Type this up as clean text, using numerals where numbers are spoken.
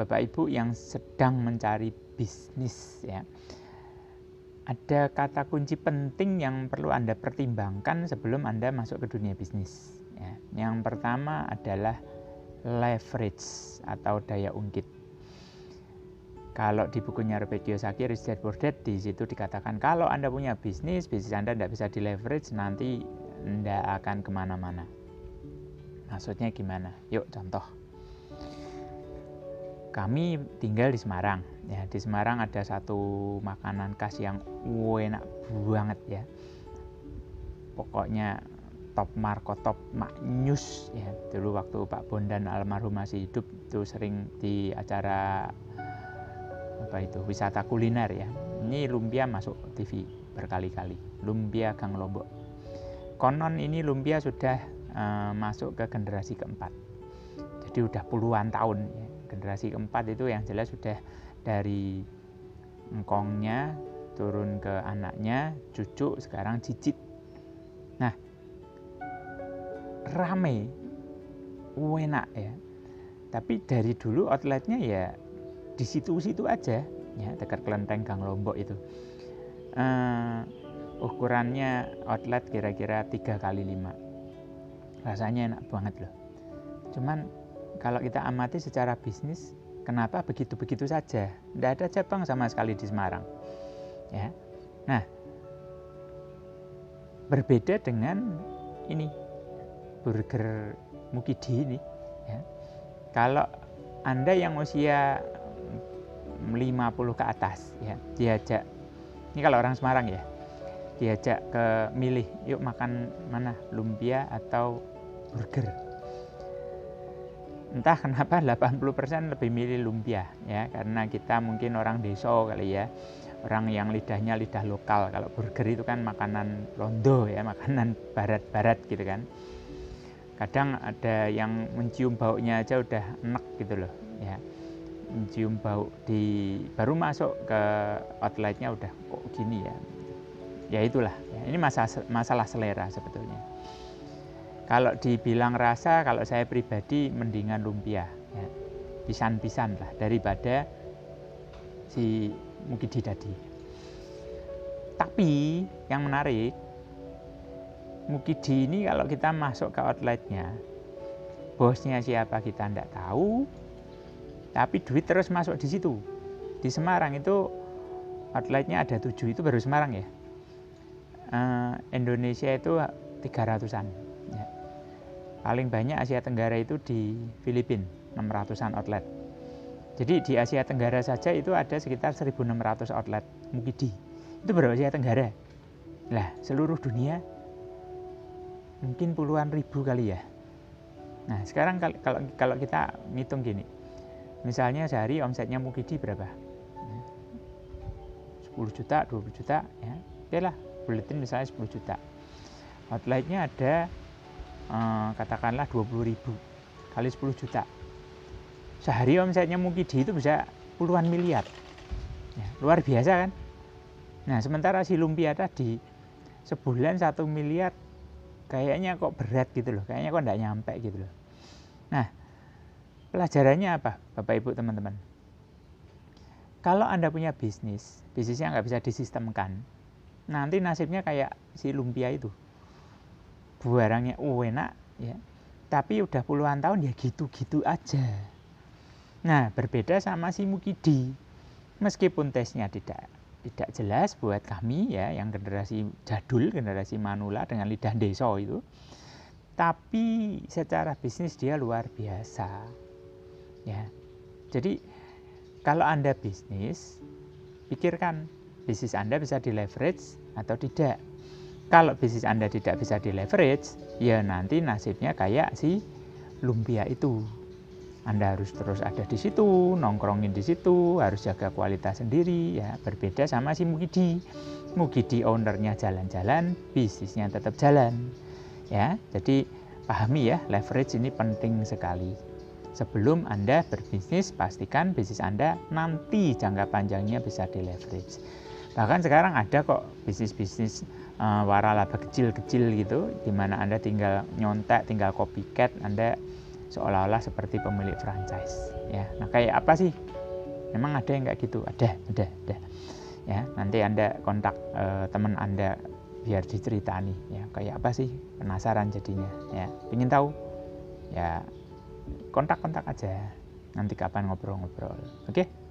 Bapak Ibu yang sedang mencari bisnis ya. Ada kata kunci penting yang perlu Anda pertimbangkan sebelum Anda masuk ke dunia bisnis ya. Yang pertama adalah leverage atau daya ungkit. Kalau di bukunya Robert Kiyosaki, Rich Dad Poor Dad, di situ dikatakan kalau Anda punya bisnis Anda tidak bisa di leverage, nanti tidak akan kemana-mana. Maksudnya gimana? Yuk contoh. Kami tinggal di Semarang. Ya, di Semarang ada satu makanan khas yang enak banget ya. Pokoknya top markotop maknyus ya. Dulu waktu Pak Bondan almarhum masih hidup itu sering di acara wisata kuliner ya. Ini lumpia masuk TV berkali-kali. Lumpia Gang Lombok. Konon ini lumpia sudah masuk ke generasi keempat. Jadi udah puluhan tahun ya. Generasi keempat itu yang jelas sudah dari engkongnya turun ke anaknya, cucu, sekarang cicit. Nah, rame, enak ya. Tapi dari dulu outletnya ya di situ-situ aja, ya dekat Kelenteng Gang Lombok itu. Ukurannya outlet kira-kira 3x5. Rasanya enak banget loh. Cuman kalau kita amati secara bisnis, kenapa begitu-begitu saja? Tidak ada cabang sama sekali di Semarang. Ya. Nah, berbeda dengan ini burger Mukidi ini. Ya. Kalau Anda yang usia 50 ke atas, ya diajak. Ini kalau orang Semarang ya, diajak ke milih, yuk makan mana, lumpia atau burger. Entah kenapa 80% lebih milih lumpia ya, karena kita mungkin orang desa kali ya, orang yang lidahnya lidah lokal. Kalau burger itu kan makanan londo ya, makanan barat-barat gitu kan. Kadang ada yang mencium baunya aja udah enek gitu loh ya. Mencium bau baru masuk ke outletnya udah kok gini ya. Ya itulah ya, ini masalah selera sebetulnya. Kalau dibilang rasa, kalau saya pribadi mendingan lumpia ya. Pisan-pisan lah daripada si Mukidi tadi. Tapi yang menarik, Mukidi ini kalau kita masuk ke outletnya, bosnya siapa kita tidak tahu, tapi duit terus masuk di situ. Di Semarang itu outletnya ada 7, itu baru Semarang ya. Indonesia itu 300-an ya. Paling banyak Asia Tenggara itu di Filipina, 600-an outlet. Jadi di Asia Tenggara saja itu ada sekitar 1.600 outlet Mukidi. Itu baru Asia Tenggara. Lah, seluruh dunia mungkin puluhan ribu kali ya. Nah, sekarang kalau kita ngitung gini. Misalnya sehari omsetnya Mukidi berapa? 10 juta, 20 juta ya. Oke lah, buletin misalnya 10 juta. Outletnya ada katakanlah 20.000 kali 10 juta. Sehari omsetnya Mukidi itu bisa puluhan miliar. Ya, luar biasa kan? Nah, sementara si lumpia tadi sebulan 1 miliar kayaknya kok berat gitu loh. Kayaknya kok enggak nyampe gitu loh. Nah, pelajarannya apa Bapak Ibu teman-teman? Kalau Anda punya bisnisnya nggak bisa disistemkan, nanti nasibnya kayak si lumpia itu. Barangnya enak ya, tapi udah puluhan tahun ya gitu-gitu aja. Nah, berbeda sama si Mukidi. Meskipun tesnya tidak jelas buat kami ya, yang generasi jadul, generasi manula dengan lidah desa itu, tapi secara bisnis dia luar biasa. Ya. Jadi kalau Anda bisnis, pikirkan bisnis Anda bisa di leverage atau tidak. Kalau bisnis Anda tidak bisa di leverage, ya nanti nasibnya kayak si lumpia itu. Anda harus terus ada di situ, nongkrongin di situ, harus jaga kualitas sendiri ya. Berbeda sama si Mukidi. Mukidi ownernya jalan-jalan, bisnisnya tetap jalan. Ya, jadi pahami ya, leverage ini penting sekali. Sebelum Anda berbisnis, pastikan bisnis Anda nanti jangka panjangnya bisa di leverage. Bahkan sekarang ada kok bisnis-bisnis waralaba kecil-kecil gitu, di mana Anda tinggal nyontek, tinggal copycat, Anda seolah-olah seperti pemilik franchise ya. Nah, kayak apa sih? Memang ada yang kayak gitu? Ada. Ya, nanti Anda kontak teman Anda biar diceritani ya, kayak apa sih, penasaran jadinya ya, ingin tahu ya, kontak aja nanti kapan ngobrol-ngobrol. Oke.